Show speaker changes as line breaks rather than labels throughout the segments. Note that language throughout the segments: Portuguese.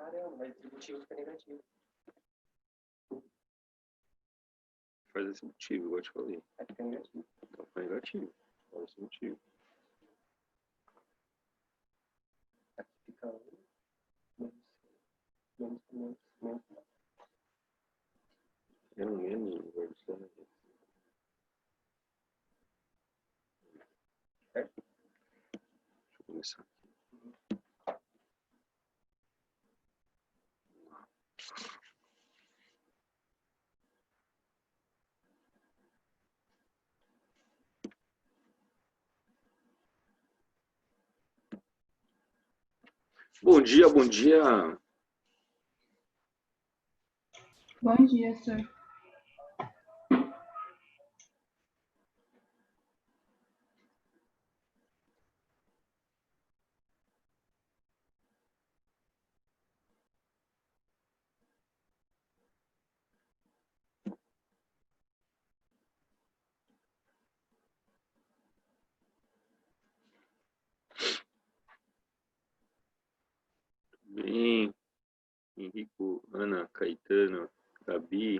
Caramba, mas distributivo fica negativo.
Faz esse motivo, igual eu te falei.
Aí fica negativo.
Então fica negativo. Faz esse motivo.
Aqui fica 1, menos.
É um menos no lugar do zero.
Certo?
Deixa eu começar. Bom dia, bom dia.
Bom dia, senhor.
Bem, Henrico, Ana, Caetano, Gabi.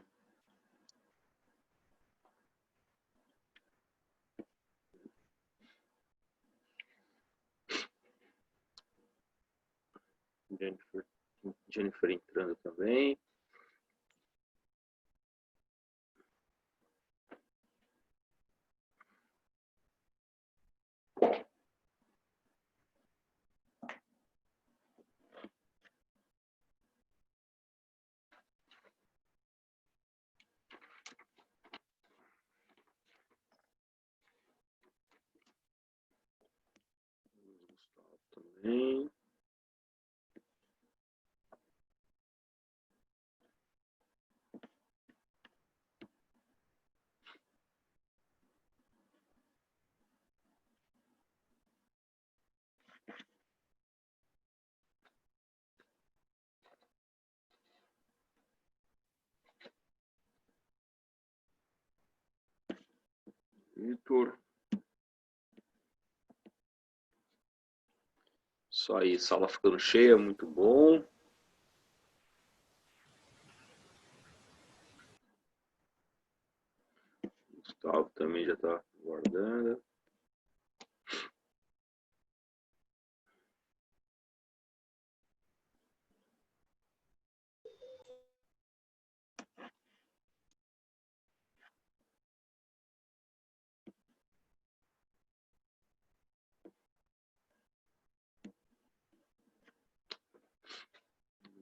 Jennifer entrando também. Gustavo também. Vitor. Isso aí, sala ficando cheia, muito bom. Gustavo também já está guardando.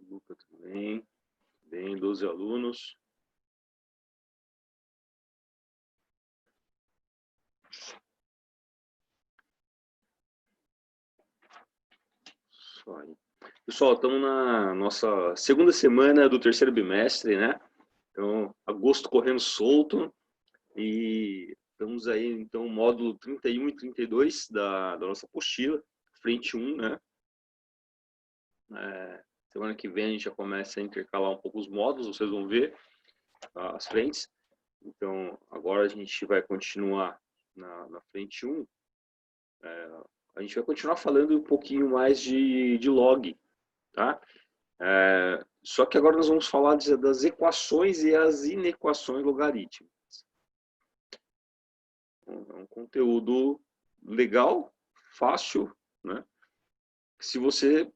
Luca também. Bem, 12 alunos. Isso aí. Pessoal, estamos na nossa segunda semana do terceiro bimestre, né? Então, agosto correndo solto. E estamos aí, então, módulo 31 e 32 da nossa apostila, frente 1, né? Semana que vem a gente já começa a intercalar um pouco os módulos, vocês vão ver as frentes. Então, agora a gente vai continuar na frente 1. A gente vai continuar falando um pouquinho mais de log, tá? Só que agora nós vamos falar das equações e as inequações logarítmicas. É um conteúdo legal, fácil, né? Se você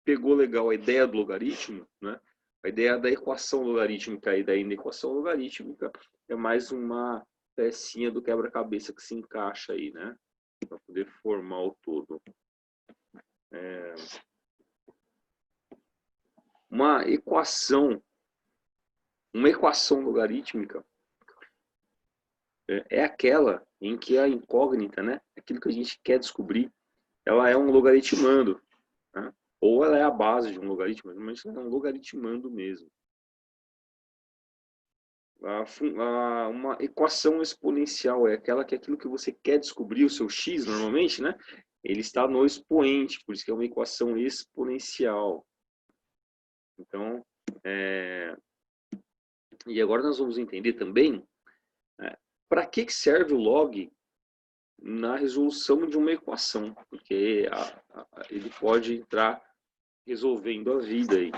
pegou legal a ideia do logaritmo, né? A ideia da equação logarítmica e da inequação logarítmica é mais uma pecinha do quebra-cabeça que se encaixa aí, né? Para poder formar o todo. Uma equação logarítmica é aquela em que a incógnita, né? Aquilo que a gente quer descobrir, ela é um logaritmando, né? Ou ela é a base de um logaritmo, mas ela é um logaritmando mesmo. Uma equação exponencial é aquilo que você quer descobrir, o seu x normalmente, né? Ele está no expoente, por isso que é uma equação exponencial. Então, e agora nós vamos entender também para que serve o log na resolução de uma equação, porque ele pode entrar resolvendo a vida aí.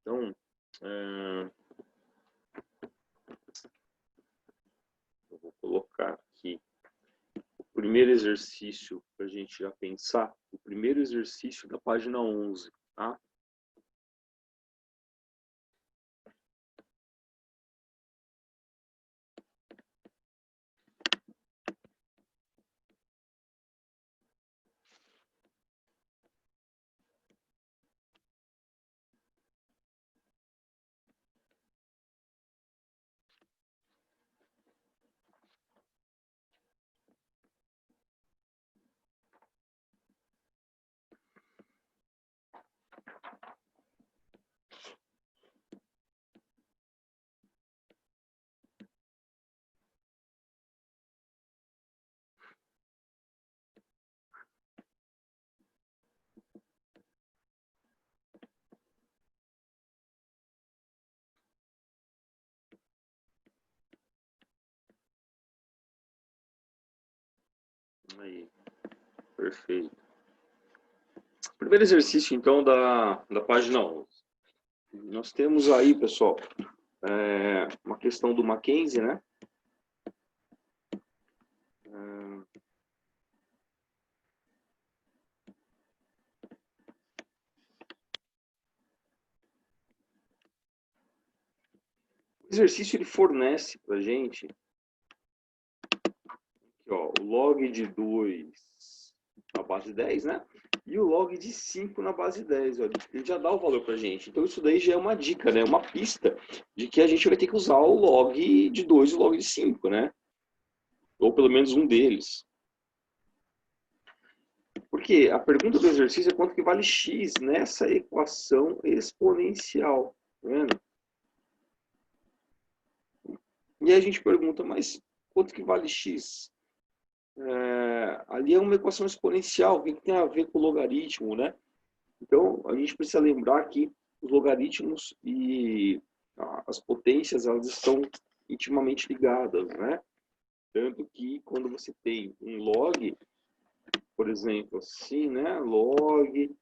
Então, eu vou colocar aqui o primeiro exercício para a gente já pensar. O primeiro exercício da página 11, tá? Aí, perfeito. Primeiro exercício, então, da página 11. Nós temos aí, pessoal, uma questão do Mackenzie, né? O exercício ele fornece para a gente aqui, ó, o log de 2 na base 10, né? E o log de 5 na base 10. Ó, ele já dá o valor para a gente. Então, isso daí já é uma dica, né? Uma pista de que a gente vai ter que usar o log de 2 e o log de 5, né? Ou pelo menos um deles. Porque a pergunta do exercício é quanto que vale x nessa equação exponencial. Tá vendo? E aí a gente pergunta, mas quanto que vale x? Ali é uma equação exponencial, o que tem a ver com o logaritmo, né? Então, a gente precisa lembrar que os logaritmos e as potências, elas estão intimamente ligadas, né? Tanto que quando você tem um log, por exemplo, assim, né? Log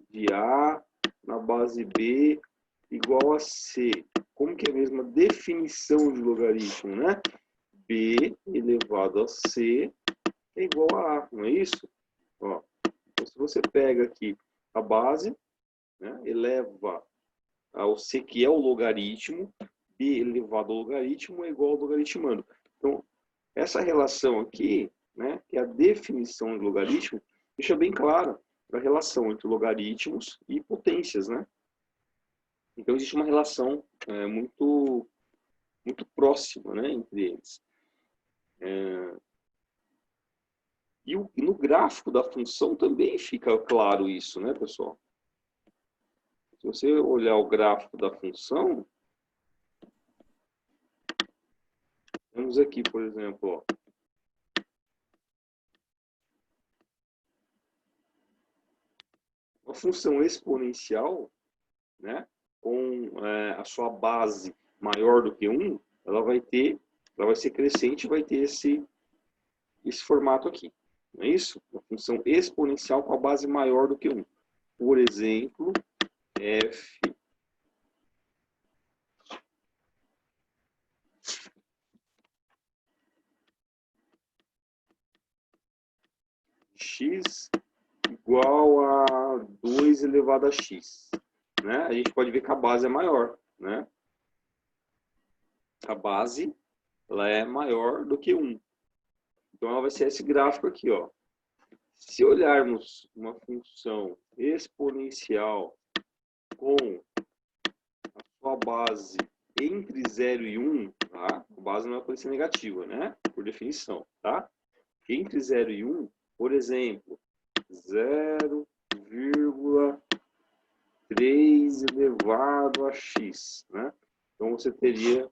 de A na base B igual a C. Como que é a mesma definição de logaritmo, né? B elevado a C é igual a A, não é isso? Ó, então, se você pega aqui a base, né, eleva ao C, que é o logaritmo, B elevado ao logaritmo é igual ao logaritmando. Então, essa relação aqui, né, que é a definição de logaritmo, deixa bem clara a relação entre logaritmos e potências, né? Então, existe uma relação muito próxima, né, entre eles. E no gráfico da função também fica claro isso, né, pessoal? Se você olhar o gráfico da função, temos aqui, por exemplo, ó, uma função exponencial, né, com a sua base maior do que 1, ela vai ser crescente e vai ter esse formato aqui. Não é isso? Uma função exponencial com a base maior do que 1. Por exemplo, f x igual a 2 elevado a x. Né? A gente pode ver que a base é maior. Né? A base ela é maior do que 1. Então, ela vai ser esse gráfico aqui. Ó. Se olharmos uma função exponencial com a sua base entre 0 e 1, tá? A base não pode ser negativa, né? Por definição, tá? Entre 0 e 1, por exemplo, 0,3 elevado a x, né? Então, você teria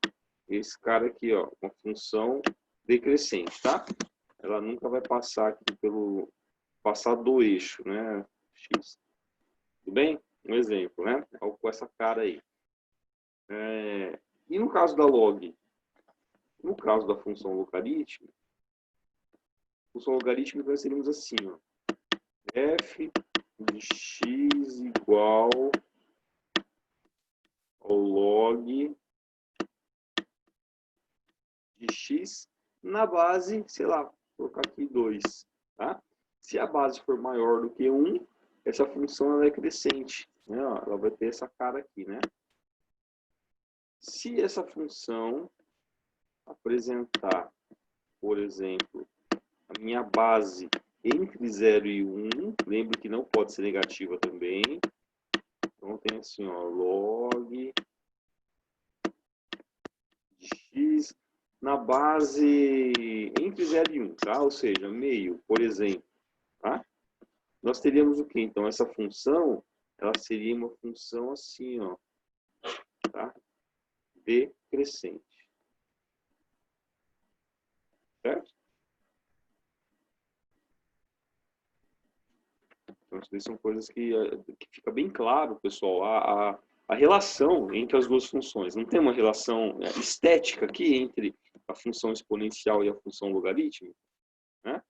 esse cara aqui, ó, uma função decrescente, tá? Ela nunca vai passar aqui passar do eixo, né? X. Tudo bem? Um exemplo, né? Algo com essa cara aí. E no caso da log? No caso da função logarítmica, nós teríamos assim, ó. f de x igual ao log de x na base, sei lá, vou colocar aqui 2, tá? Se a base for maior do que 1, essa função ela é crescente, né? Ela vai ter essa cara aqui, né? Se essa função apresentar, por exemplo, a minha base entre 0 e 1, lembre que não pode ser negativa também. Então tem assim, ó, log de x na base entre 0 e 1, tá? Ou seja, meio, por exemplo, tá? Nós teríamos o que? Então, essa função, ela seria uma função assim, ó, tá? Decrescente. Certo? Então, isso são coisas que fica bem claro, pessoal, a relação entre as duas funções. Não tem uma relação estética aqui entre a função exponencial e a função logarítmica, né?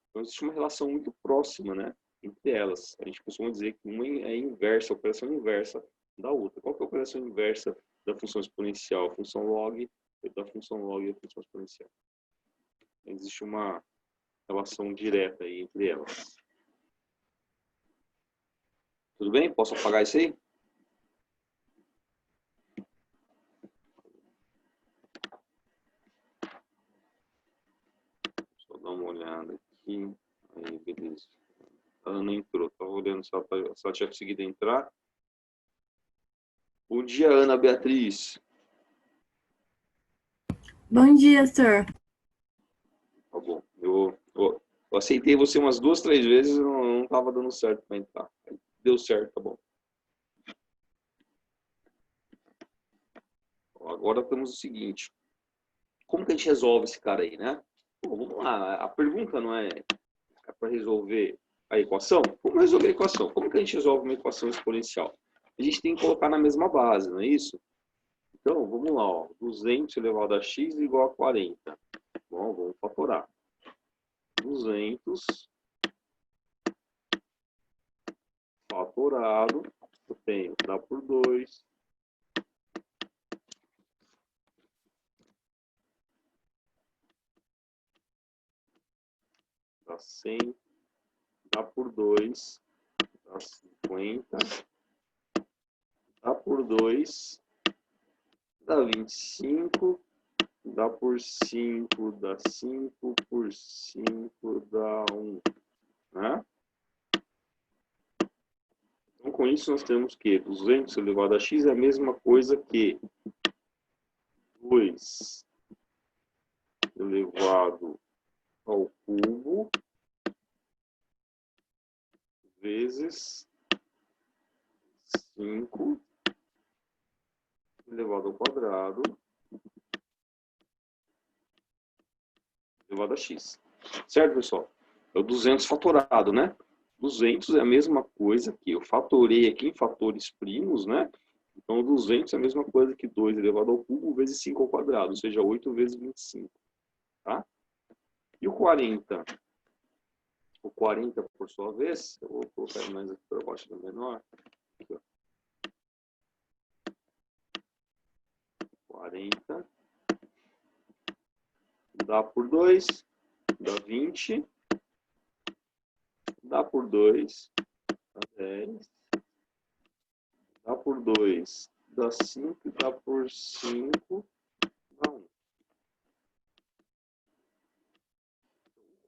Então, existe uma relação muito próxima, né, entre elas. A gente costuma dizer que uma é inversa, a operação inversa da outra. Qual que é a operação inversa da função exponencial? A função log da função log e a função exponencial. Existe uma relação direta aí entre elas. Tudo bem? Posso apagar isso aí? Deixa eu dar uma olhada aqui. Aí, beleza. A Ana entrou. Estava olhando se ela tinha conseguido entrar. Bom dia, Ana Beatriz.
Bom dia, sir.
Tá bom. Eu aceitei você umas 2, 3 vezes e não estava dando certo para entrar. Deu certo, tá bom. Agora temos o seguinte. Como que a gente resolve esse cara aí, né? Bom, vamos lá. A pergunta não é para resolver a equação? Vamos resolver a equação. Como que a gente resolve uma equação exponencial? A gente tem que colocar na mesma base, não é isso? Então, vamos lá. Ó. 200 elevado a x igual a 40. Bom, vamos fatorar. 200 fatorado, eu tenho, dá por 2. Dá 100. Dá por 2. Dá 50. Dá por 2. Dá 25. Dá por 5. Dá 5 por 5. Dá 1. Né? Então, com isso, nós temos que 200 elevado a x é a mesma coisa que 2 elevado ao cubo vezes 5 elevado ao quadrado elevado a x. Certo, pessoal? É o 200 fatorado, né? 200 é a mesma coisa que eu fatorei aqui em fatores primos, né? Então, 200 é a mesma coisa que 2 elevado ao cubo vezes 5 ao quadrado, ou seja, 8 vezes 25. Tá? E o 40? O 40, por sua vez, eu vou colocar mais aqui para baixo do menor. Aqui, ó. 40 dá por 2, dá 20, dá por 2, dá 10, dá por 2, dá 5, dá por 5, dá 1.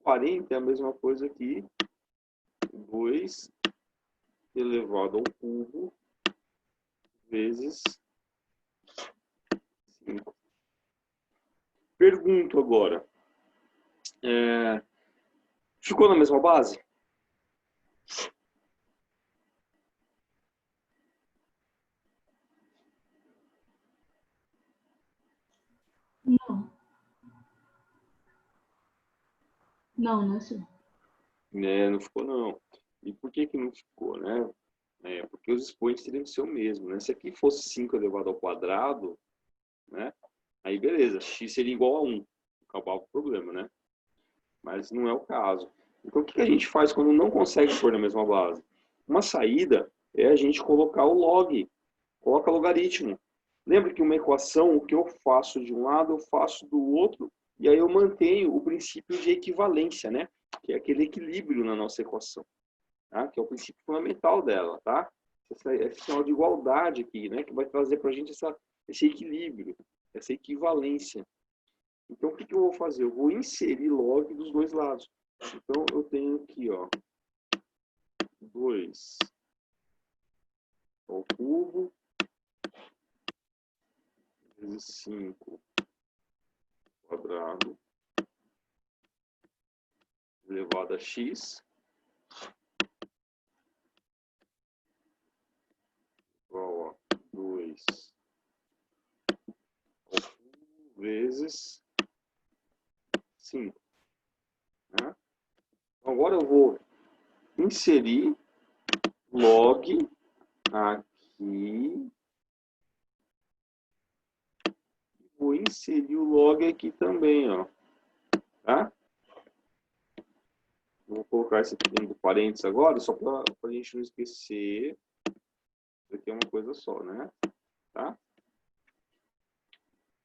40 é a mesma coisa que 2 elevado ao cubo vezes 5. Pergunto agora. Ficou na mesma base?
Não. Não, não sei.
Não ficou, não. E por que que não ficou, né? Porque os expoentes teriam que ser o mesmo, né? Se aqui fosse 5 elevado ao quadrado, né? Aí beleza, x seria igual a 1. Acabava o problema, né? Mas não é o caso. Então, o que a gente faz quando não consegue pôr na mesma base? Uma saída é a gente colocar o log, coloca logaritmo. Lembra que uma equação, o que eu faço de um lado, eu faço do outro, e aí eu mantenho o princípio de equivalência, né? Que é aquele equilíbrio na nossa equação, tá? Que é o princípio fundamental dela, tá? Esse sinal de igualdade aqui, né? Que vai trazer para a gente esse equilíbrio, essa equivalência. Então, o que eu vou fazer? Eu vou inserir log dos dois lados. Então, eu tenho aqui, ó, 2 ao cubo vezes 5 quadrado elevado a x igual a 2 ao cubo vezes 5. Né? Então, agora eu vou inserir log aqui. Vou inserir o log aqui também, ó. Tá? Vou colocar isso aqui dentro do parênteses agora, só para a gente não esquecer. Isso aqui é uma coisa só, né? Tá?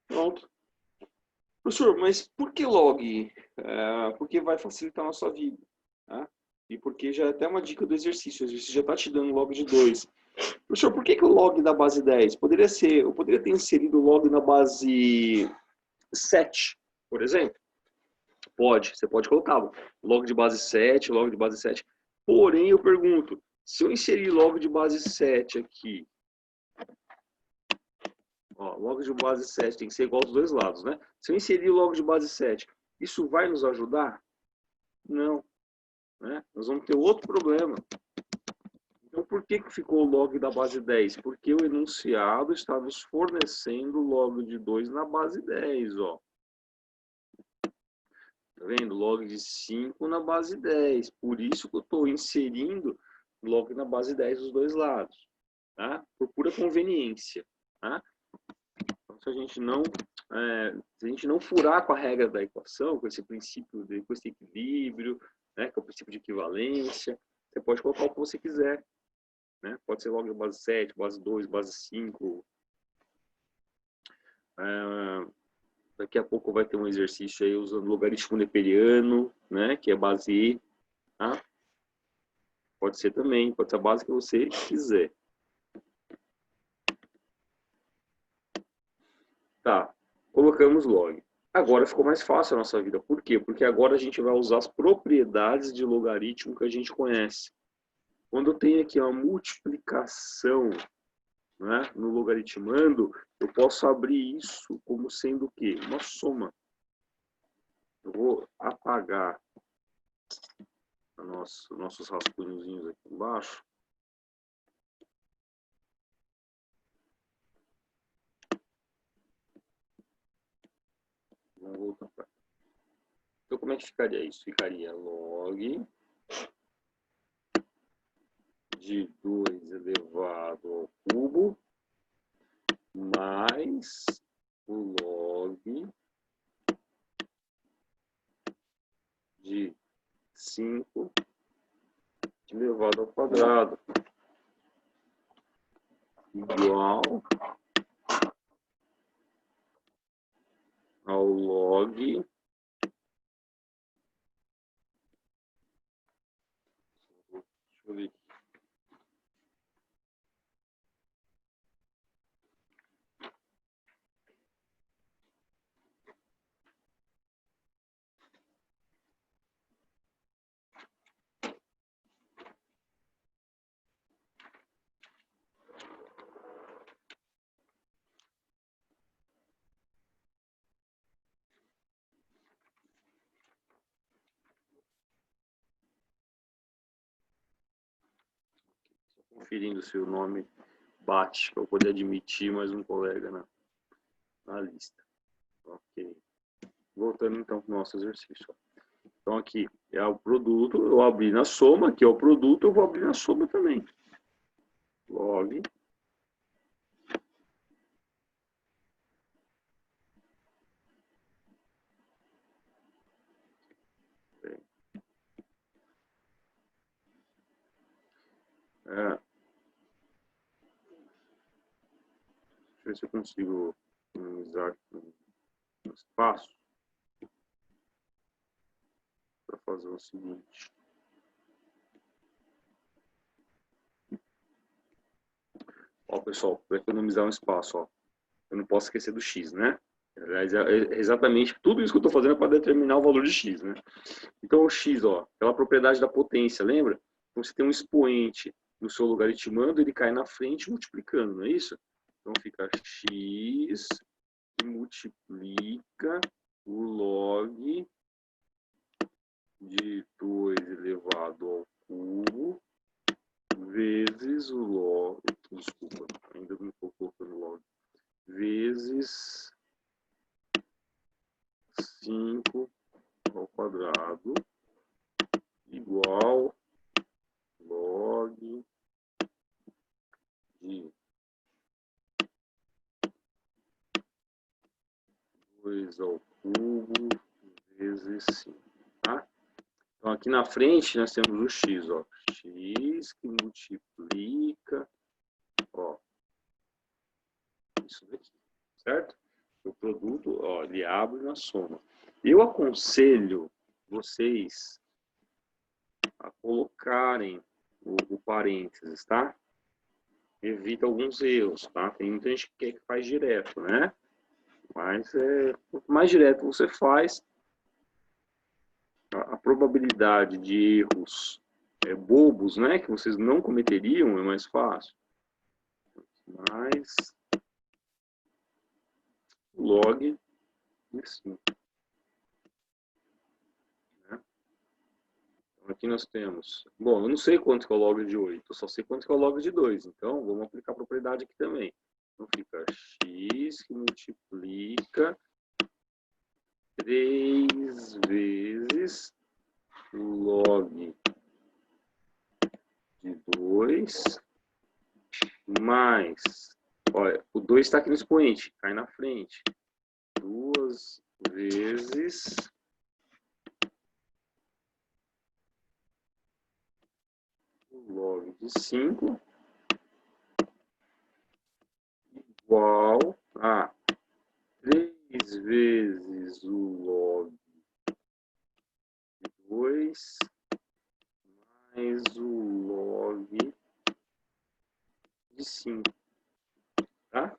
Pronto. Professor, mas por que log? Porque vai facilitar a nossa vida. Tá? E porque já é até uma dica do exercício. O exercício já está te dando log de 2. Professor, por que o log da base 10? Eu poderia ter inserido o log na base 7, por exemplo. Pode, você pode colocar log de base 7, log de base 7. Porém, eu pergunto, se eu inserir log de base 7 aqui, ó, log de base 7 tem que ser igual aos dois lados, né? Se eu inserir log de base 7, isso vai nos ajudar? Não. Né? Nós vamos ter outro problema. Então, por que ficou o log da base 10? Porque o enunciado está nos fornecendo log de 2 na base 10, ó. Tá vendo? Log de 5 na base 10. Por isso que eu estou inserindo log na base 10 dos dois lados. Tá? Por pura conveniência. Tá? Então, se a gente não furar com a regra da equação, com esse princípio, com esse equilíbrio, né, que é o princípio de equivalência, você pode colocar o que você quiser. Né? Pode ser log da base 7, base 2, base 5. Daqui a pouco vai ter um exercício aí usando logaritmo neperiano, né, que é base E. Tá? Pode ser também, pode ser a base que você quiser. Tá, colocamos log. Agora ficou mais fácil a nossa vida. Por quê? Porque agora a gente vai usar as propriedades de logaritmo que a gente conhece. Quando eu tenho aqui uma multiplicação, né, no logaritmando, eu posso abrir isso como sendo o quê? Uma soma. Eu vou apagar nossos rascunhozinhos aqui embaixo. Vamos voltar para cá. Então, como é que ficaria isso? Ficaria log de 2 elevado ao cubo mais o log de 5 elevado ao quadrado igual ao log deixa eu ver. Conferindo se o nome bate para eu poder admitir mais um colega na lista. Ok. Voltando então para o nosso exercício. Então aqui é o produto, eu abri na soma, aqui é o produto, eu vou abrir na soma também. Log Deixa eu ver se eu consigo minimizar aqui o espaço para fazer o seguinte. Ó, pessoal, para economizar um espaço, ó, eu não posso esquecer do x, né? Aliás, exatamente tudo isso que eu estou fazendo é para determinar o valor de x, né? Então, o x, ó, aquela propriedade da potência, lembra? Então, você tem um expoente no seu logaritmando, ele cai na frente multiplicando, não é isso? Então, fica x que multiplica o log de 2 elevado ao cubo vezes o log, desculpa, ainda não estou colocando log, vezes 5 ao quadrado igual log de 2 ao cubo vezes 5, tá? Então, aqui na frente, nós temos o x, ó. X que multiplica, ó, isso daqui, certo? O produto, ó, ele abre na soma. Eu aconselho vocês a colocarem o parênteses, tá? Evita alguns erros, tá? Tem muita gente que quer que faz direto, né? Mas quanto mais direto você faz, a probabilidade de erros bobos, né, que vocês não cometeriam, é mais fácil. Mas log de 5. Né? Então, aqui nós temos... Bom, eu não sei quanto que é o log de 8, eu só sei quanto que é o log de 2. Então, vamos aplicar a propriedade aqui também. Então, fica x que multiplica 3 vezes log de 2 mais, olha, o 2 está aqui no expoente, cai na frente, 2 vezes o log de 5 igual a 3 vezes o log de 2 mais o log de 5, tá?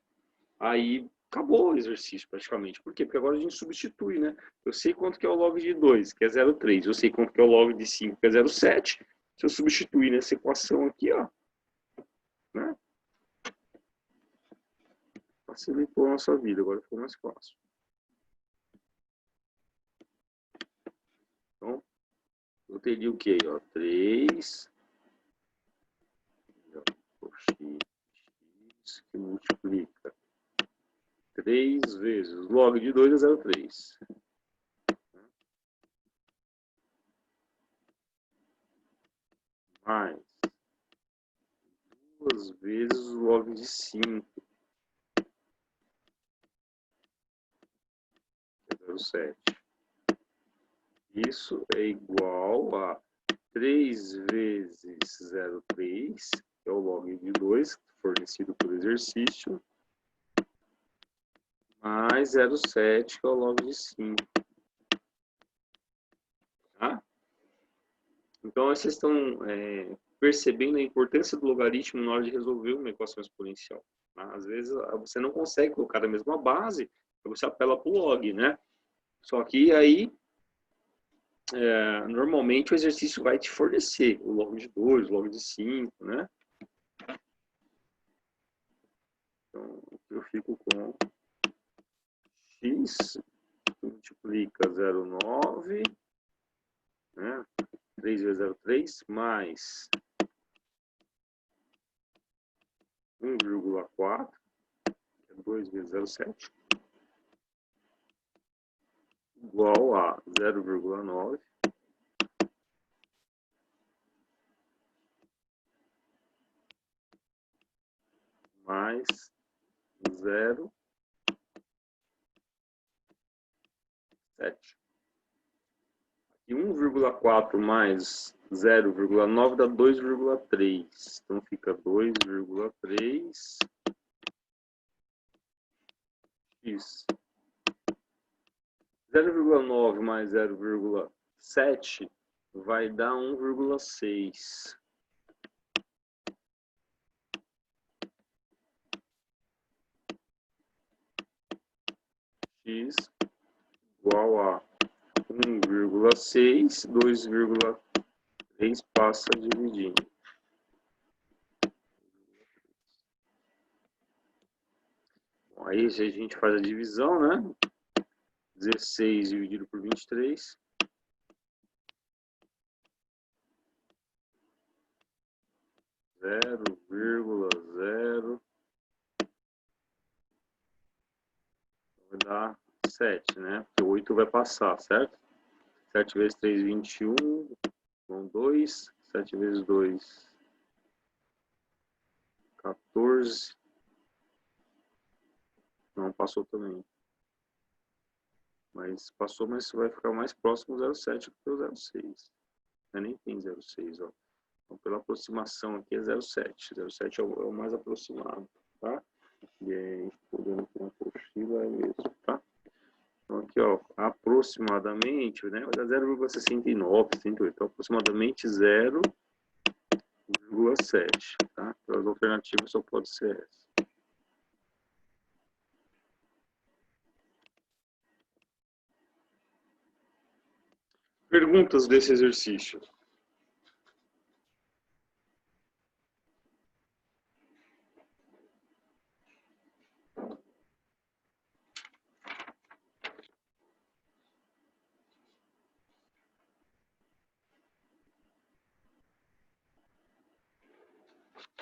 Aí acabou o exercício praticamente. Por quê? Porque agora a gente substitui, né? Eu sei quanto que é o log de 2, que é 0,3. Eu sei quanto que é o log de 5, que é 0,7. Se eu substituir nessa equação aqui, ó, né? Facilitou a nossa vida, agora ficou mais fácil. Então, eu teria o quê? Ó, 3 x que multiplica 3 vezes log de 2 é 0,3. Mais 2 vezes o log de 5, que é 0,7. Isso é igual a 3 vezes 0,3, que é o log de 2, fornecido pelo exercício, mais 0,7, que é o log de 5. Tá? Então, vocês estão percebendo a importância do logaritmo na hora de resolver uma equação exponencial. Tá? Às vezes, você não consegue colocar a mesma base, você apela para o log, né? Só que aí, normalmente, o exercício vai te fornecer o log de 2, o log de 5, né? Então, eu fico com x multiplica 0,9, né? 3 vezes 0,3, mais 1,4, que é 2 vezes 0,7, igual a 0,9, mais 0,7. E 1,4 mais 0,9 dá 2,3. Então fica 2,3 x. 0,9 mais 0,7 vai dar 1,6. X igual a 1,6, 2,3 passa dividindo. Bom, aí a gente faz a divisão, né? 16 dividido por 23. 0,0 vai dar 7, né? Porque 8 vai passar, certo? 7 vezes 3, 21. Vão 2. 7 vezes 2, 14. Não, passou também. Mas passou, mas vai ficar mais próximo do 0,7 que o 0,6. Nem tem 0,6, ó. Então, pela aproximação aqui é 0,7. 0,7 é o mais aproximado, tá? E aí, podendo ter uma apostila, é mesmo, tá? Então, aqui, ó, aproximadamente, né? Vai dar 0,69, 68. Então, aproximadamente 0,7, tá? Então, as alternativas só pode ser essa. Perguntas desse exercício?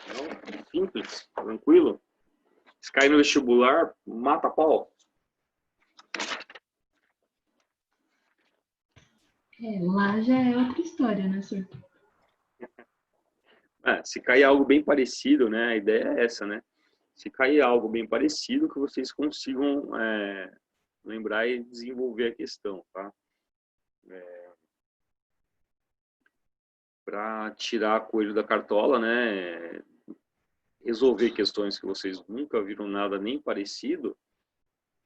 Não? Simples, tranquilo. Se cair no vestibular, mata a pau.
Lá já é outra história, né, senhor?
Se cair algo bem parecido, né? A ideia é essa, né? Se cair algo bem parecido, que vocês consigam lembrar e desenvolver a questão, tá? Para tirar coelho da cartola, né? Resolver questões que vocês nunca viram nada nem parecido,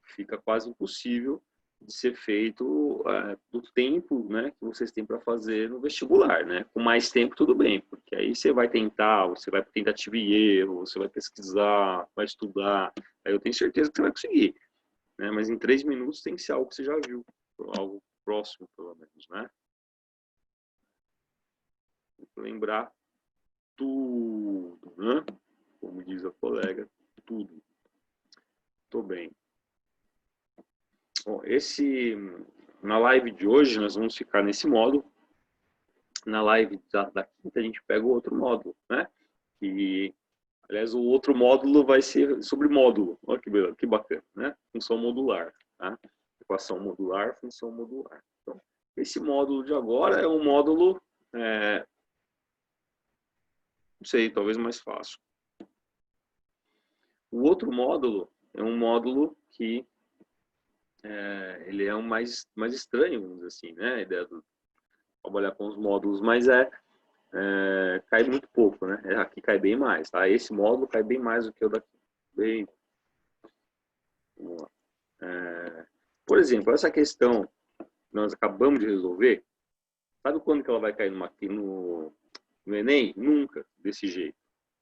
fica quase impossível de ser feito do tempo, né, que vocês têm para fazer no vestibular, né? Com mais tempo tudo bem, porque aí você vai tentar, você vai para tentativa e erro, você vai pesquisar, vai estudar, aí eu tenho certeza que você vai conseguir, né? Mas em 3 minutos tem que ser algo que você já viu, algo próximo pelo menos, né? Lembrar tudo, né? Como diz a colega, tudo. Tô bem. Bom, na live de hoje nós vamos ficar nesse módulo. Na live da quinta a gente pega o outro módulo, né? E, aliás, o outro módulo vai ser sobre módulo. Olha que bacana, né? Função modular, tá? Equação modular, função modular. Então, esse módulo de agora é um módulo, não sei, talvez mais fácil. O outro módulo é um módulo que ele é um mais estranho, vamos dizer assim, né? A ideia de trabalhar com os módulos, mas cai muito pouco, né? Aqui cai bem mais, tá? Esse módulo cai bem mais do que o daqui. Bem, vamos lá. Por exemplo, essa questão que nós acabamos de resolver, sabe quando que ela vai cair no Enem? Nunca, desse jeito.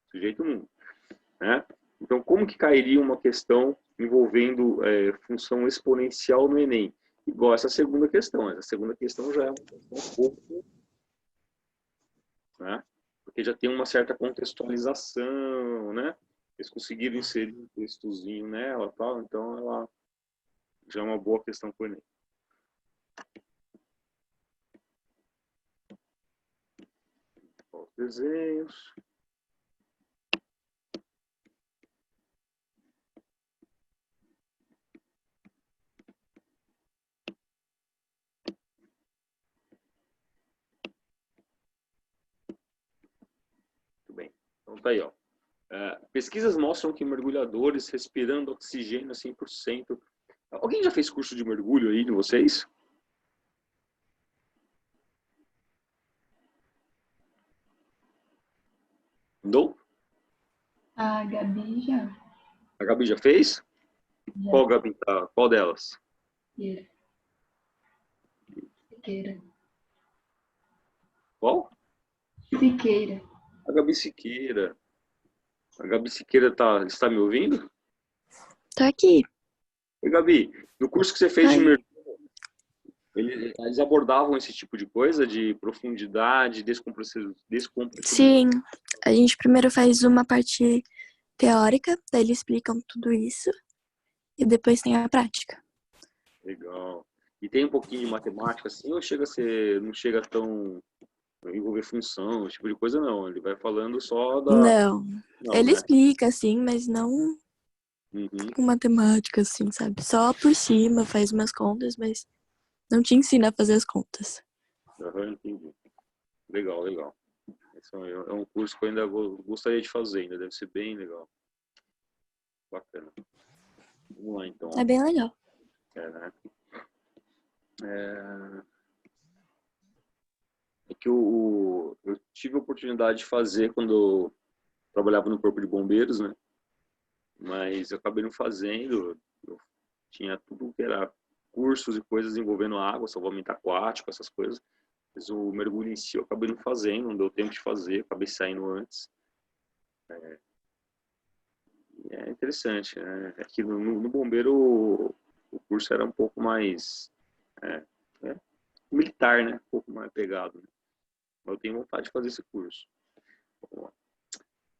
Desse jeito nunca, né? Então, como que cairia uma questão envolvendo função exponencial no Enem? Igual essa segunda questão. Essa segunda questão já é uma questão um pouco, né? Porque já tem uma certa contextualização, né? Eles conseguiram inserir um textozinho nela, tal, então ela já é uma boa questão para o Enem. Os desenhos. Muito bem. Então tá aí, ó. Pesquisas mostram que mergulhadores respirando oxigênio a 100%. Alguém já fez curso de mergulho aí de vocês? Não?
A Gabi já.
A Gabi já fez?
Já.
Qual, Gabi? Qual delas?
Siqueira. Siqueira.
Qual?
Siqueira.
A Gabi Siqueira. A Gabi Siqueira está me ouvindo?
Tô aqui.
Oi, Gabi. No curso que você fez de
Ai.
mergulho, eles abordavam esse tipo de coisa, de profundidade, descompressão.
Sim, a gente primeiro faz uma parte teórica, daí eles explicam tudo isso, e depois tem a prática.
Legal. E tem um pouquinho de matemática assim, ou chega a ser, não chega tão envolver função, esse tipo de coisa, não. Ele vai falando só da...
Não,
Não,
ele
né?
explica, assim, mas não
Uhum.
com matemática, assim, sabe? Só por cima, faz umas contas, mas não te ensina a fazer as contas.
Aham, entendi. Legal, legal. Esse é um curso que eu ainda gostaria de fazer, ainda deve ser bem legal. Bacana. Vamos lá, então.
É bem legal.
Né? É que eu tive a oportunidade de fazer quando eu trabalhava no Corpo de Bombeiros, né? Mas eu acabei não fazendo. Eu tinha tudo que era cursos e coisas envolvendo água, salvamento aquático, essas coisas. Mas o mergulho em si eu acabei não fazendo, não deu tempo de fazer, acabei saindo antes. É interessante, né? Aqui no bombeiro o curso era um pouco mais é, militar, né? Um pouco mais pegado. Né? Eu tenho vontade de fazer esse curso. Vamos lá.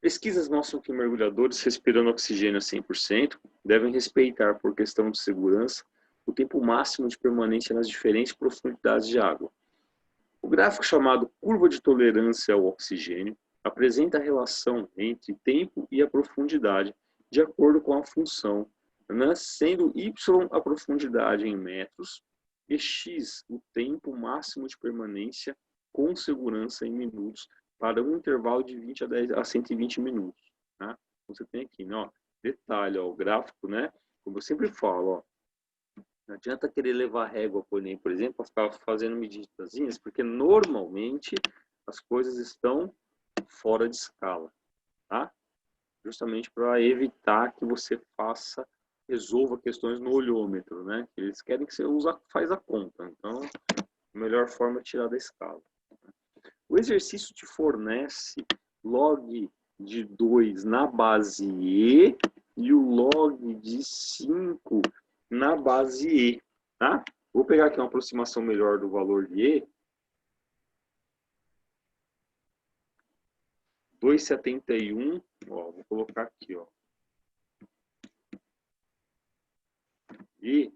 Pesquisas mostram que mergulhadores respirando oxigênio a 100% devem respeitar, por questão de segurança, o tempo máximo de permanência nas diferentes profundidades de água. O gráfico chamado curva de tolerância ao oxigênio apresenta a relação entre tempo e a profundidade de acordo com a função, né? Sendo y a profundidade em metros e x o tempo máximo de permanência com segurança em minutos para um intervalo de 20 a 120 minutos. Tá? Você tem aqui, né, ó, detalhe, ó, o gráfico, né? Como eu sempre falo, ó, não adianta querer levar régua, por exemplo, para ficar fazendo medidazinhas, porque normalmente as coisas estão fora de escala, tá? Justamente para evitar que você resolva questões no olhômetro, né? Eles querem que você faz a conta. Então, a melhor forma é tirar da escala. O exercício te fornece log de 2 na base E e o log de 5 na base E, tá? Vou pegar aqui uma aproximação melhor do valor de E. 2,71, ó, vou colocar aqui, ó. E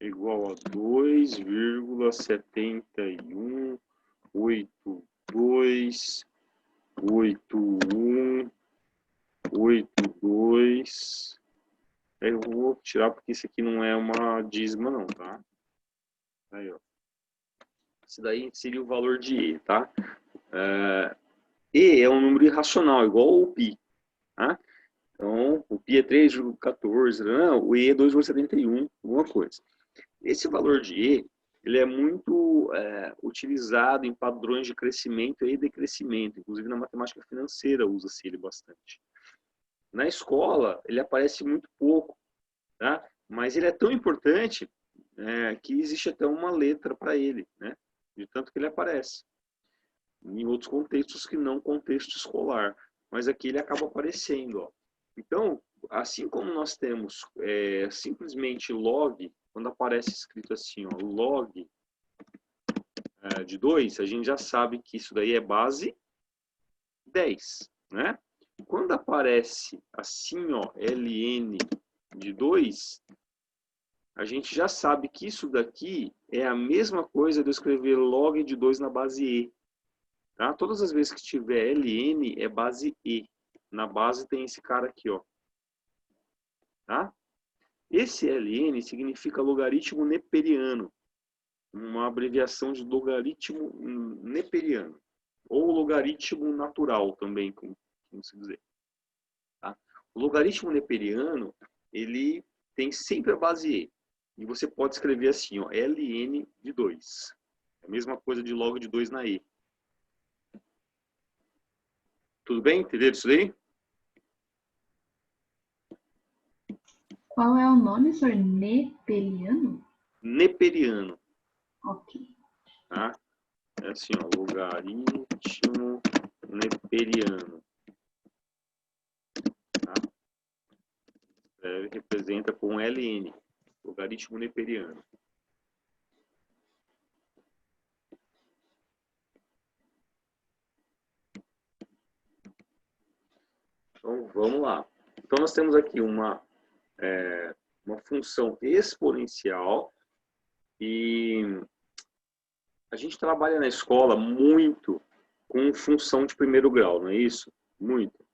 igual a 2,728182. Eu vou tirar porque isso aqui não é uma dízima não, tá? Aí, ó. Isso daí seria o valor de E, tá? E é um número irracional, igual o π, tá? Então, o π é 3,14, o E é 2,71, alguma coisa. Esse valor de E, ele é muito utilizado em padrões de crescimento e decrescimento, inclusive na matemática financeira usa-se ele bastante. Na escola, ele aparece muito pouco, tá? Mas ele é tão importante que existe até uma letra para ele, né? De tanto que ele aparece. Em outros contextos que não contexto escolar. Mas aqui ele acaba aparecendo, ó. Então, assim como nós temos simplesmente log, quando aparece escrito assim, ó, log de 2, a gente já sabe que isso daí é base 10, né? Quando aparece assim, ó, ln de 2, a gente já sabe que isso daqui é a mesma coisa de eu escrever log de 2 na base E. Tá? Todas as vezes que tiver ln é base E. Na base tem esse cara aqui, ó. Tá? Esse ln significa logaritmo neperiano, uma abreviação de logaritmo neperiano, ou logaritmo natural também, como se dizer. Tá? O logaritmo neperiano, ele tem sempre a base E. E você pode escrever assim, ó, ln de 2. É a mesma coisa de log de 2 na E. Tudo bem? Entenderam isso daí?
Qual é o nome, senhor? Neperiano?
Neperiano,
Ok.
tá? É assim, ó, logaritmo neperiano. Tá? Representa com ln, logaritmo neperiano. Então, vamos lá. Então, nós temos aqui uma função exponencial e a gente trabalha na escola muito com função de primeiro grau, não é isso? Muito.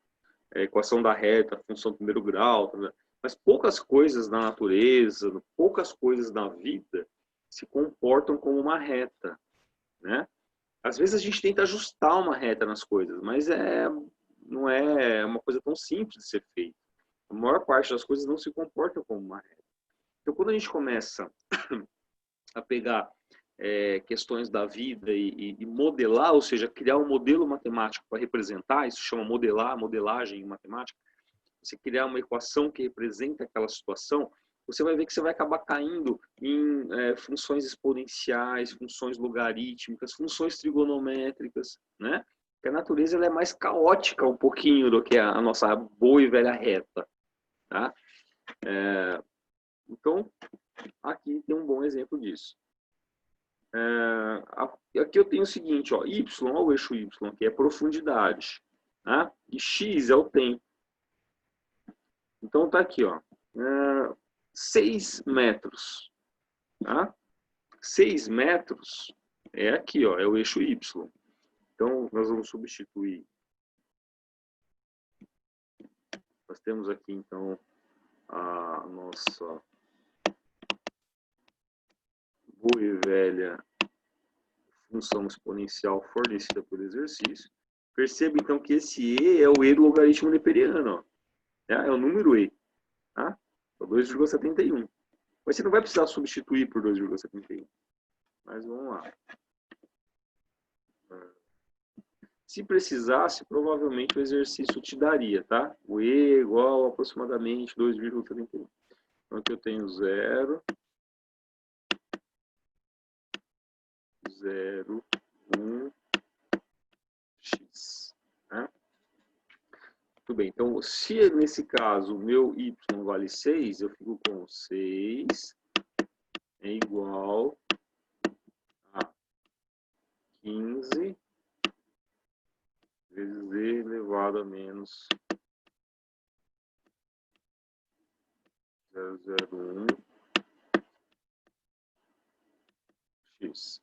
Equação da reta, função de primeiro grau, mas poucas coisas na natureza, poucas coisas na vida se comportam como uma reta, né? Às vezes a gente tenta ajustar uma reta nas coisas, mas não é uma coisa tão simples de ser feita. A maior parte das coisas não se comportam como uma reta. Então, quando a gente começa a pegar questões da vida e modelar, ou seja, criar um modelo matemático para representar, isso chama modelar, modelagem em matemática, você criar uma equação que representa aquela situação, você vai ver que você vai acabar caindo em funções exponenciais, funções logarítmicas, funções trigonométricas, né? Porque a natureza ela é mais caótica um pouquinho do que a nossa boa e velha reta, tá? Então, aqui tem um bom exemplo disso. Aqui eu tenho o seguinte, ó, y, ó, o eixo y, que é profundidade, tá? E x é o tempo. Então tá aqui, ó, 6 metros, tá? 6 metros é aqui, ó, é o eixo y. Então nós vamos substituir. Nós temos aqui então a nossa boa e velha função exponencial fornecida por exercício. Perceba então que esse e é o e do logaritmo neperiano, ó. É o número e, tá? É 2,71. Mas você não vai precisar substituir por 2,71. Mas vamos lá. Se precisasse, provavelmente o exercício te daria, tá? O e igual a aproximadamente 2,71. Então aqui eu tenho 0, 0, 1, x. Né? Muito bem, então se nesse caso o meu y vale 6, eu fico com 6 é igual a 15 vezes e elevado a menos 0,01 x.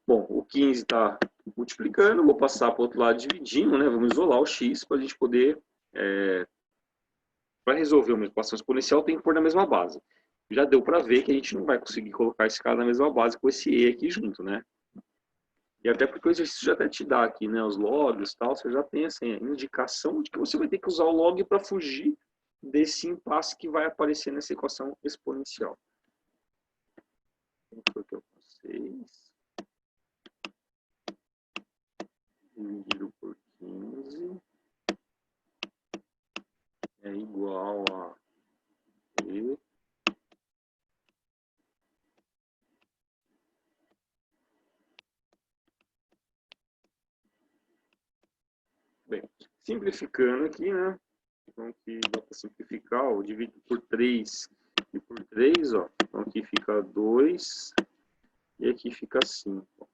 Bom, o 15 está multiplicando, vou passar para o outro lado dividindo, né? Vamos isolar o x para a gente poder... para resolver uma equação exponencial, tem que pôr na mesma base. Já deu para ver que a gente não vai conseguir colocar esse cara na mesma base com esse e aqui junto, né? E até porque o exercício já até te dá aqui, né? Os logs e tal, você já tem assim, a indicação de que você vai ter que usar o log para fugir desse impasse que vai aparecer nessa equação exponencial. Então, aqui eu com 6 dividido por 15 é igual a e bem, simplificando aqui, né? Então aqui dá para simplificar, eu divido por 3 e por 3, ó. Então aqui fica 2 e aqui fica 5.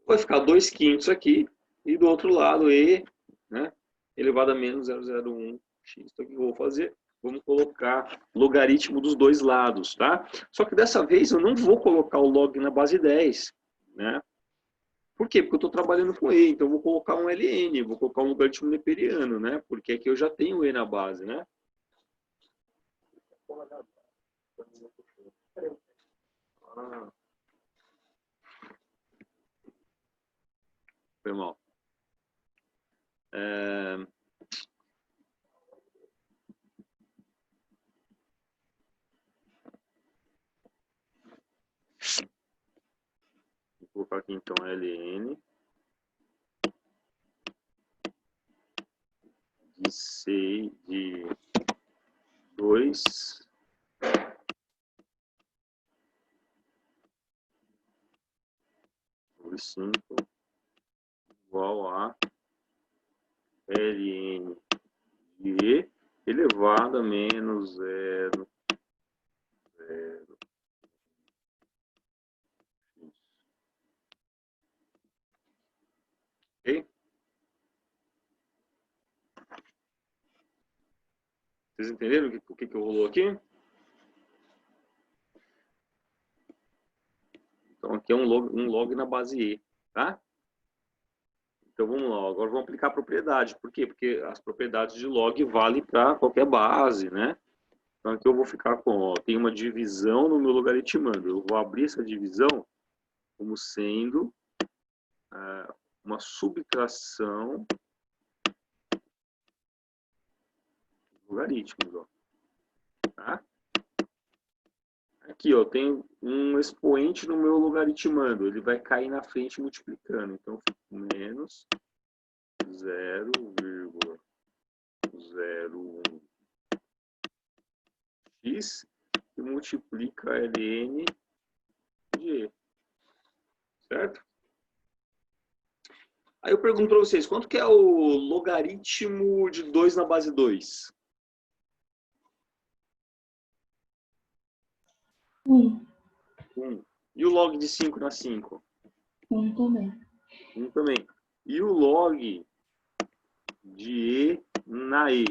Vai ficar 2 quintos aqui e do outro lado e, né, elevado a menos 0,01 x. Então o que eu vou fazer? Vamos colocar logaritmo dos dois lados, tá? Só que dessa vez eu não vou colocar o log na base 10, né? Por quê? Porque eu estou trabalhando com e, então eu vou colocar um ln, vou colocar um logaritmo neperiano, né? Porque aqui eu já tenho e na base, né? Ah, foi mal. colocar aqui então ln de 2 sobre 5 igual a ln de e elevado a menos 0, 0. Ok? Vocês entenderam o que rolou aqui? Então aqui é um log na base E, tá? Então vamos lá, agora vamos aplicar a propriedade. Por quê? Porque as propriedades de log valem para qualquer base, né? Então aqui eu vou ficar com, ó, tem uma divisão no meu logaritmando. Eu vou abrir essa divisão como sendo uma subtração de logaritmos, ó. Tá? Aqui, ó, tem um expoente no meu logaritmando. Ele vai cair na frente multiplicando. Então, menos 0,01 x e multiplica ln de e. Certo? Aí eu pergunto para vocês, quanto que é o logaritmo de 2 na base 2?
1.
1. E o log de 5 na 5?
1 também.
1 também. E o log de e na e?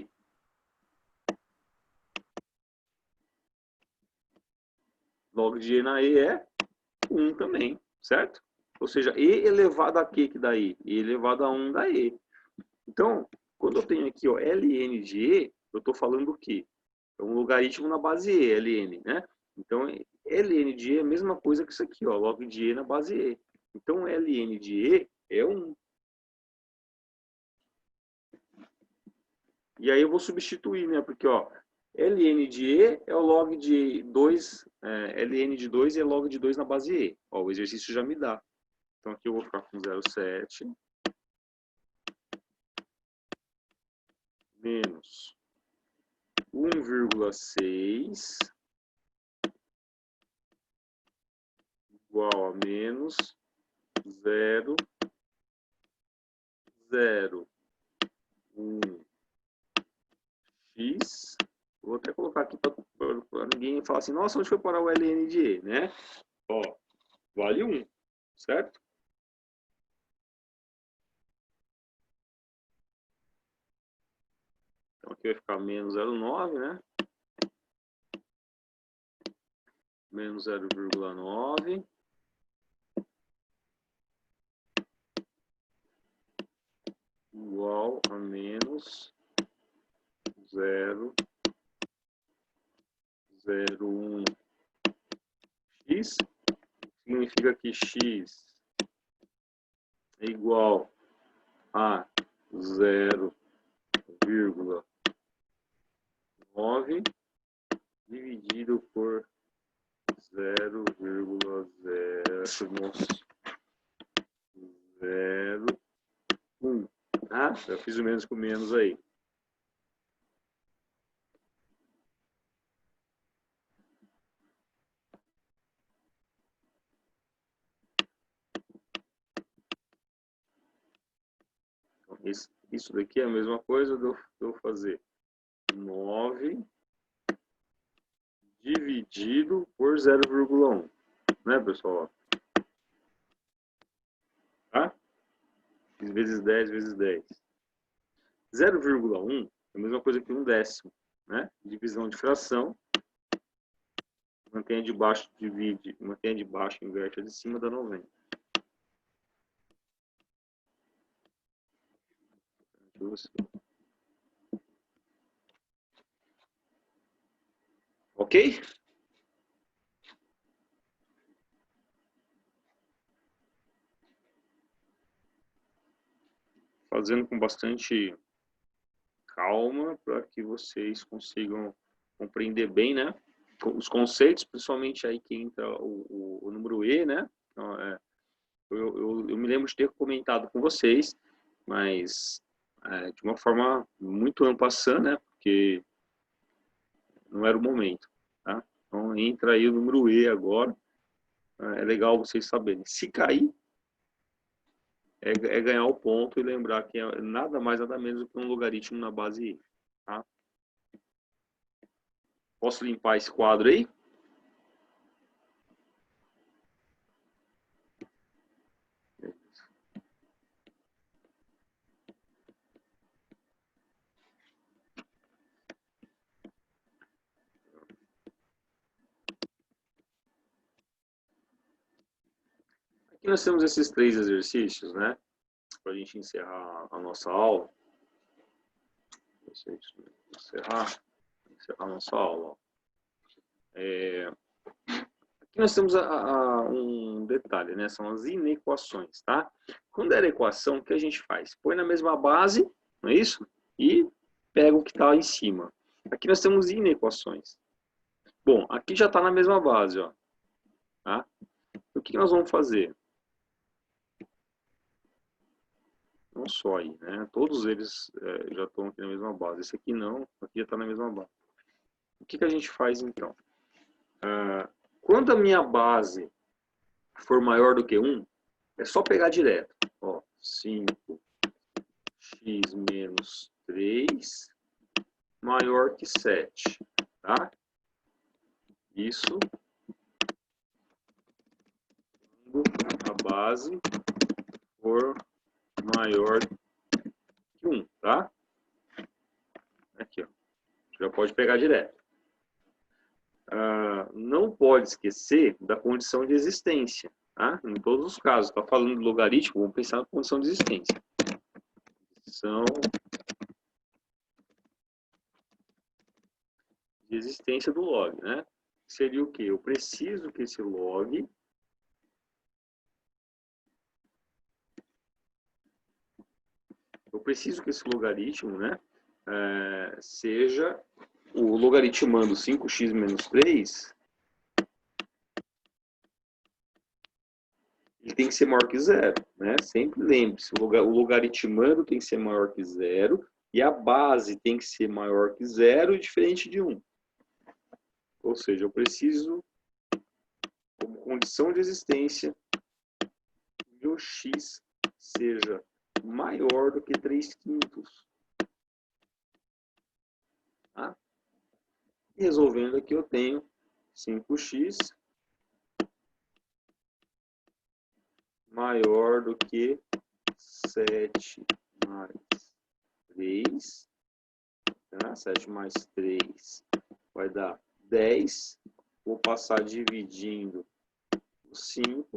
Log de e na e é 1 também, certo? Ou seja, e elevado a que dá e? E elevado a 1 dá e. Então, quando eu tenho aqui, ó, ln de e, eu estou falando o quê? É um logaritmo na base e, ln, né? Então, ln de e é a mesma coisa que isso aqui, ó, log de e na base e. Então, ln de e é 1. E aí eu vou substituir, né? Porque, ó, ln de e é o log de 2, ln de 2 é log de 2 na base e. Ó, o exercício já me dá. Então, aqui eu vou ficar com 0,7 menos 1,6 igual a menos 0,01 x. Vou até colocar aqui para ninguém falar assim, nossa, onde foi parar o ln de e, né? Ó, vale 1, certo? Então aqui vai ficar menos 0,9, né? Menos 0,9. Igual a menos 0,01 x. Significa que x é igual a 0,9 dividido por 0,01. Ah, já fiz o menos com menos aí. Então, isso daqui é a mesma coisa de eu fazer 9 dividido por 0,1, né, pessoal? Tá? Vezes 10 vezes 10. 0,1 é a mesma coisa que 1/10, né? Divisão de fração. Mantém de baixo, divide. Mantém de baixo, inverte a de cima, dá 90. Ok? Fazendo com bastante calma para que vocês consigam compreender bem, né? Os conceitos, principalmente aí que entra o número E, né? Então, eu me lembro de ter comentado com vocês, mas de uma forma muito en passant, né? Porque não era o momento, tá? Então entra aí o número E agora. É legal vocês saberem. Se cair, é ganhar o ponto e lembrar que é nada mais, nada menos do que um logaritmo na base I. Tá? Posso limpar esse quadro aí? Aqui nós temos esses 3 exercícios, né? Para a gente encerrar a nossa aula. Encerrar a nossa aula. Aqui nós temos um detalhe, né? São as inequações, tá? Quando era equação, o que a gente faz? Põe na mesma base, não é isso? E pega o que está em cima. Aqui nós temos inequações. Bom, aqui já está na mesma base, ó. Tá? O que nós vamos fazer? Não só aí, né? Todos eles já estão aqui na mesma base. Esse aqui não, aqui já está na mesma base. O que a gente faz então? Quando a minha base for maior do que 1, é só pegar direto. Ó, 5x menos 3 maior que 7. Tá? Isso quando a base for maior que 1. Tá? Aqui, ó. Já pode pegar direto. Não pode esquecer da condição de existência, tá? Em todos os casos, está falando de logaritmo, vamos pensar na condição de existência. Condição de existência do log, né? Seria o quê? Eu preciso que esse log logaritmo, né, seja o logaritmando 5x menos 3, ele tem que ser maior que 0, né? Sempre lembre-se, o logaritmando tem que ser maior que 0 e a base tem que ser maior que 0 e diferente de 1. Ou seja, eu preciso, como condição de existência, que o x seja maior do que 3/5. Tá? E resolvendo aqui eu tenho 5x maior do que 7 mais 3. Tá? 7 mais 3 vai dar 10. Vou passar dividindo o 5.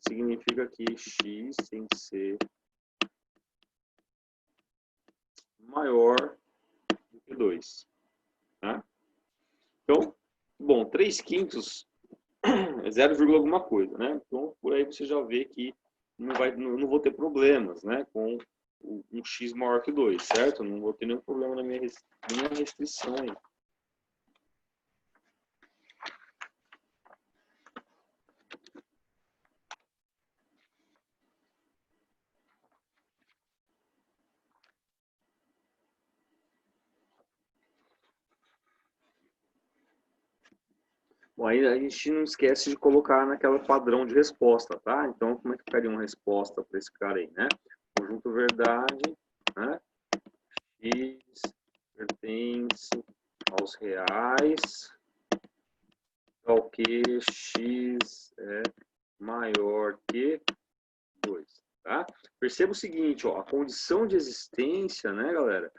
Significa que x tem que ser maior do que 2. Tá? Então, bom, 3/5 é 0, alguma coisa, né? Então, por aí você já vê que não vou ter problemas, né? Com um x maior que 2, certo? Não vou ter nenhum problema na minha restrição aí. Bom, aí a gente não esquece de colocar naquela padrão de resposta, tá? Então, como é que ficaria uma resposta para esse cara aí, né? Conjunto verdade, né? X pertence aos reais, ao que x é maior que 2, tá? Perceba o seguinte, ó, a condição de existência, né, galera?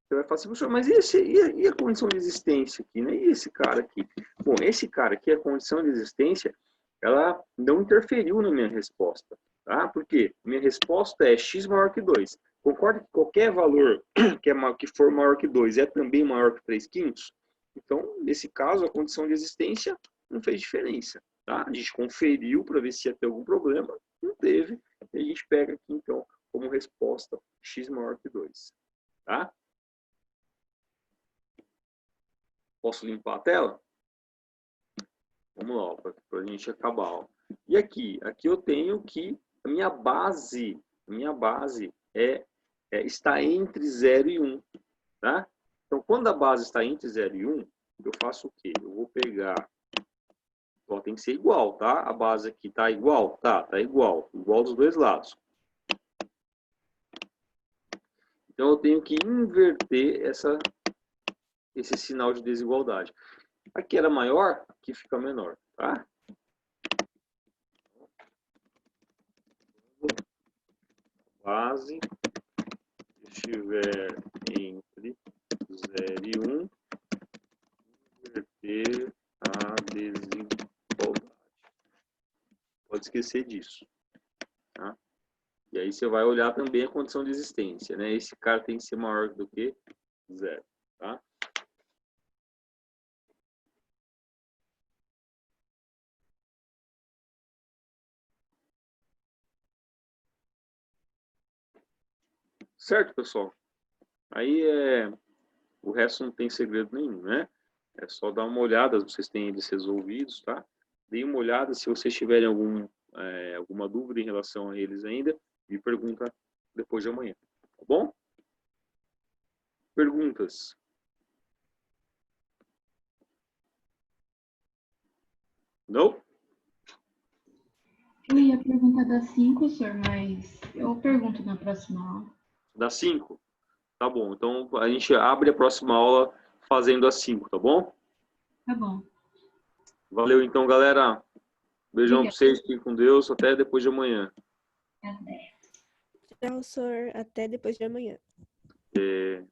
Você vai falar assim, professor, mas e a condição de existência aqui, né? E esse cara aqui? Bom, esse cara aqui, a condição de existência, ela não interferiu na minha resposta, tá? Por quê? Minha resposta é x maior que 2. Concorda que qualquer valor que for maior que 2 é também maior que 3/5? Então, nesse caso, a condição de existência não fez diferença, tá? A gente conferiu para ver se ia ter algum problema, não teve, e a gente pega aqui, então, como resposta, x maior que 2, tá? Posso limpar a tela? Vamos lá, para a gente acabar. Ó. E aqui eu tenho que a minha base está entre 0 e 1, tá? Então, quando a base está entre 0 e 1, eu faço o quê? Eu vou pegar, ó, tem que ser igual, tá? A base aqui tá igual? Tá igual dos dois lados. Então, eu tenho que inverter esse sinal de desigualdade. Aqui era maior, aqui fica menor, tá? Base estiver entre 0 e 1, inverter a desigualdade. Pode esquecer disso, tá? E aí você vai olhar também a condição de existência, né? Esse cara tem que ser maior do que 0, tá? Certo, pessoal? Aí o resto não tem segredo nenhum, né? É só dar uma olhada, vocês têm eles resolvidos, tá? Deem uma olhada, se vocês tiverem alguma dúvida em relação a eles ainda, me pergunta depois de amanhã, tá bom? Perguntas? Não?
Eu ia perguntar das 5, senhor, mas eu pergunto na próxima aula.
Das 5? Tá bom, então a gente abre a próxima aula fazendo as 5, tá bom?
Tá bom.
Valeu então, galera. Beijão pra
Obrigada.
vocês, fiquem com Deus, até depois de amanhã.
Até.
Tchau, senhor. Até depois de amanhã.
É...